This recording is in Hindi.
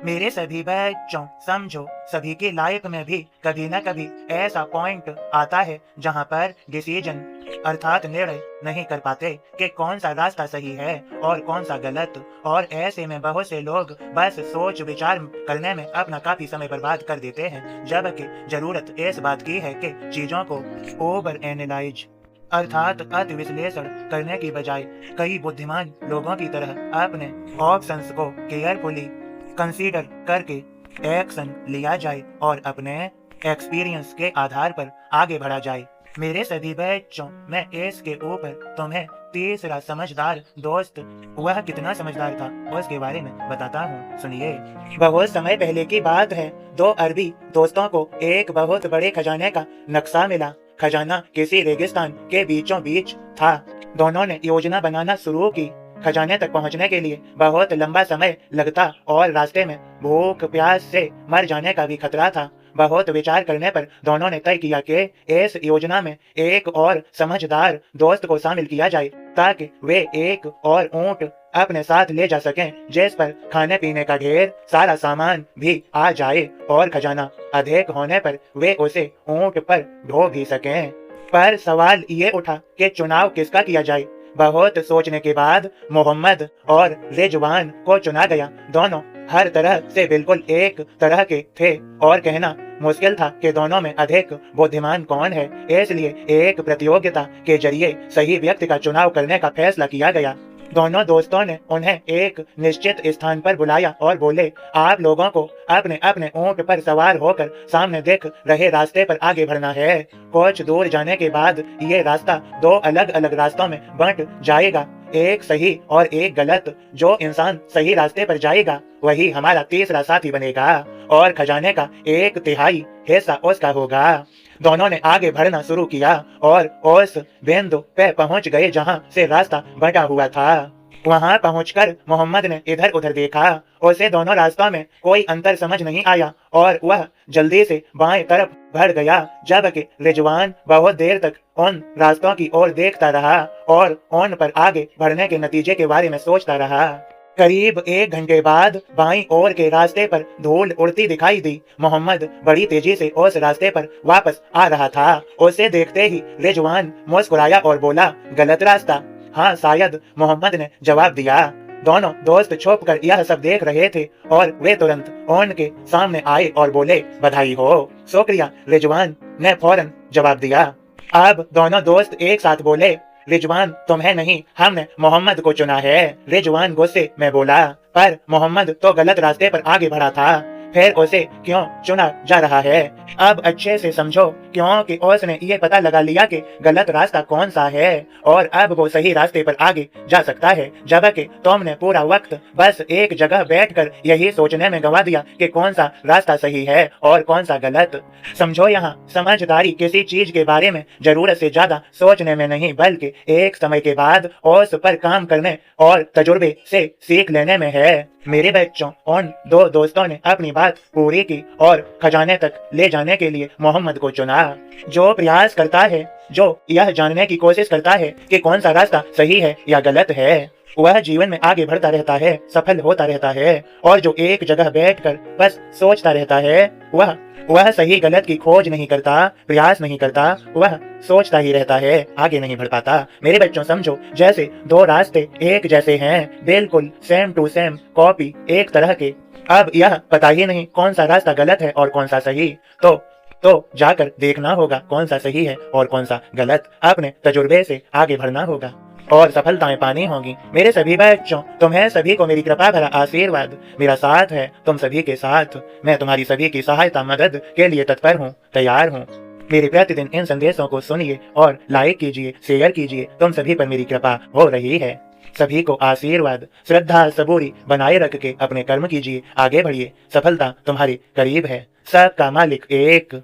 मेरे सभी बच्चों समझो, सभी की लाइफ में भी कभी न कभी ऐसा पॉइंट आता है जहां पर डिसीजन अर्थात निर्णय नहीं कर पाते कि कौन सा रास्ता सही है और कौन सा गलत। और ऐसे में बहुत से लोग बस सोच विचार करने में अपना काफी समय बर्बाद कर देते हैं, जबकि जरूरत इस बात की है कि चीजों को ओवर एनालाइज अर्थात अति विश्लेषण करने की बजाय कई बुद्धिमान लोगों की तरह अपने ऑप्शंस को केयरफुली कंसीडर करके एक्शन लिया जाए और अपने एक्सपीरियंस के आधार पर आगे बढ़ा जाए। मेरे सभी बच्चों, मैं इसके ऊपर तुम्हें तीसरा समझदार दोस्त, वह कितना समझदार था उसके बारे में बताता हूँ, सुनिए। बहुत समय पहले की बात है, दो अरबी दोस्तों को एक बहुत बड़े खजाने का नक्शा मिला। खजाना किसी रेगिस्तान के बीचों बीच था। दोनों ने योजना बनाना शुरू की। खजाने तक पहुंचने के लिए बहुत लंबा समय लगता और रास्ते में भूख प्यास से मर जाने का भी खतरा था। बहुत विचार करने पर दोनों ने तय किया कि इस योजना में एक और समझदार दोस्त को शामिल किया जाए, ताकि वे एक और ऊंट अपने साथ ले जा सकें, जिस पर खाने पीने का ढेर सारा सामान भी आ जाए और खजाना अधिक होने पर वे उसे ऊंट पर ढो भी सकें। पर सवाल ये उठा कि चुनाव किसका किया जाए। बहुत सोचने के बाद मोहम्मद और रिजवान को चुना गया। दोनों हर तरह से बिल्कुल एक तरह के थे और कहना मुश्किल था कि दोनों में अधिक बुद्धिमान कौन है। इसलिए एक प्रतियोगिता के जरिए सही व्यक्ति का चुनाव करने का फैसला किया गया। दोनों दोस्तों ने उन्हें एक निश्चित स्थान पर बुलाया और बोले, आप लोगों को अपने अपने ऊंट पर सवार होकर सामने दिख रहे रास्ते पर आगे बढ़ना है। कुछ दूर जाने के बाद ये रास्ता दो अलग अलग रास्तों में बंट जाएगा, एक सही और एक गलत। जो इंसान सही रास्ते पर जाएगा वही हमारा तीसरा साथी बनेगा और खजाने का 1/3 हिस्सा उसका होगा। दोनों ने आगे बढ़ना शुरू किया और उस बिंदु पे पहुंच गए जहां से रास्ता बटा हुआ था। वहां पहुंचकर मोहम्मद ने इधर उधर देखा। उसे दोनों रास्तों में कोई अंतर समझ नहीं आया और वह जल्दी से बाएं तरफ बढ़ गया, जबकि रिजवान बहुत देर तक उन रास्तों की ओर देखता रहा और उन पर आगे बढ़ने के नतीजे के बारे में सोचता रहा। करीब 1 घंटे बाद बाईं ओर के रास्ते पर धूल उड़ती दिखाई दी। मोहम्मद बड़ी तेजी से उस रास्ते पर वापस आ रहा था। उसे देखते ही रिजवान मुस्कुराया और बोला, गलत रास्ता? हाँ शायद, मोहम्मद ने जवाब दिया। दोनों दोस्त छुप कर यह सब देख रहे थे और वे तुरंत उनके सामने आए और बोले, बधाई हो। शुक्रिया, रिजवान ने फौरन जवाब दिया। अब दोनों दोस्त एक साथ बोले, रिजवान तुम्हें नहीं, हमने मोहम्मद को चुना है। रिजवान गुस्से में बोला, पर मोहम्मद तो गलत रास्ते पर आगे बढ़ा था, फिर उसे क्यों चुना जा रहा है? अब अच्छे से समझो, क्योंकि उसने ये पता लगा लिया कि गलत रास्ता कौन सा है और अब वो सही रास्ते पर आगे जा सकता है, जबकि तुमने पूरा वक्त बस एक जगह बैठकर यही सोचने में गंवा दिया कि कौन सा रास्ता सही है और कौन सा गलत। समझो, यहाँ समझदारी किसी चीज के बारे में जरूरत से ज्यादा सोचने में नहीं, बल्कि एक समय के बाद उस पर काम करने और तजुर्बे से सीख लेने में है। मेरे बच्चों, उन दो दोस्तों ने अपनी बात पूरी की और खजाने तक ले जाने के लिए मोहम्मद को चुना। जो प्रयास करता है, जो यह जानने की कोशिश करता है कि कौन सा रास्ता सही है या गलत है, वह जीवन में आगे बढ़ता रहता है, सफल होता रहता है। और जो एक जगह बैठकर बस सोचता रहता है, वह सही गलत की खोज नहीं करता, प्रयास नहीं करता, वह सोचता ही रहता है, आगे नहीं बढ़ पाता। मेरे बच्चों समझो, जैसे दो रास्ते एक जैसे हैं, बिल्कुल सेम टू सेम कॉपी एक तरह के। अब यह पता ही नहीं कौन सा रास्ता गलत है और कौन सा सही, तो जाकर देखना होगा कौन सा सही है और कौन सा गलत। अपने तजुर्बे से आगे बढ़ना होगा और सफलताएं पानी होंगी। मेरे सभी बच्चों, तुम्हें सभी को मेरी कृपा भरा आशीर्वाद। मेरा साथ है तुम सभी के साथ। मैं तुम्हारी सभी की सहायता मदद के लिए तत्पर हूँ, तैयार हूँ। मेरे प्रतिदिन इन संदेशों को सुनिए और लाइक कीजिए, शेयर कीजिए। तुम सभी पर मेरी कृपा हो रही है। सभी को आशीर्वाद, श्रद्धा, सबूरी बनाए रख के अपने कर्म कीजिए, आगे बढ़िए। सफलता तुम्हारे करीब है। सबका मालिक एक।